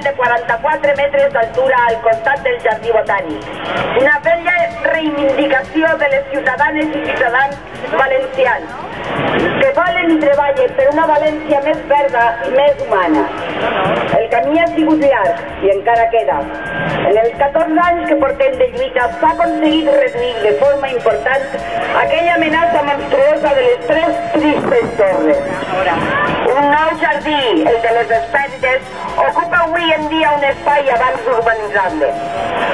de 44 metres d'altura al costat del Jardí Botànic. Una bella reivindicació de les ciutadanes i ciutadans valencians que volen i treballen per una València més verda i més humana. El camí ha sigut llarg i encara queda. En els 14 anys que portem de lluita s'ha aconseguit reduir de forma important aquella amenaça monstruosa de les 3 tristes torres. Un nou jardí, el de les Espentes, ocupa avui en dia un espai abans urbanitzable.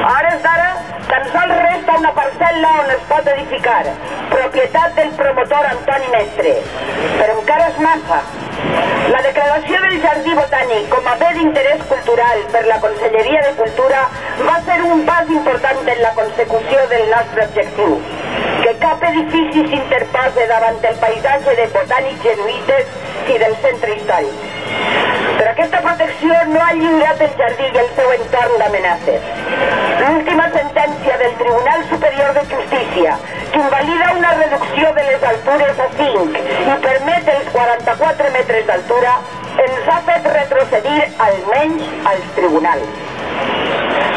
A hores d'ara, tan sols resta una parcel·la on es pot edificar, propietat del promotor Antoni Mestre, però encara és massa. La declaració del Jardí Botànic com a bé d'interès cultural per la Conselleria de Cultura va ser un pas important en la consecució del nostre objectiu, que cap edifici s'interposi davant el paisatge de botànics jesuïtes i del centre històric. Però aquesta protecció no ha lliurat el jardí i el seu entorn d'amenaces. L'última sentència del Tribunal Superior de Justícia, que invalida una reducció de les altures a 5 i permet els 44 metres d'altura, ens ha fet retrocedir almenys als tribunals.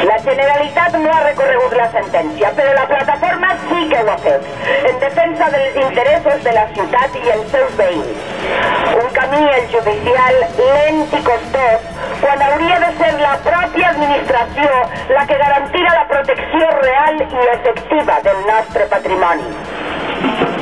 La Generalitat no ha recorregut la sentència, però la plataforma sí que ho ha fet, en defensa dels interessos de la ciutat i els seus veïns. Un camí, el judicial, lent i costós, quan hauria de ser la pròpia administració la que garantira la protecció real i efectiva del nostre patrimoni.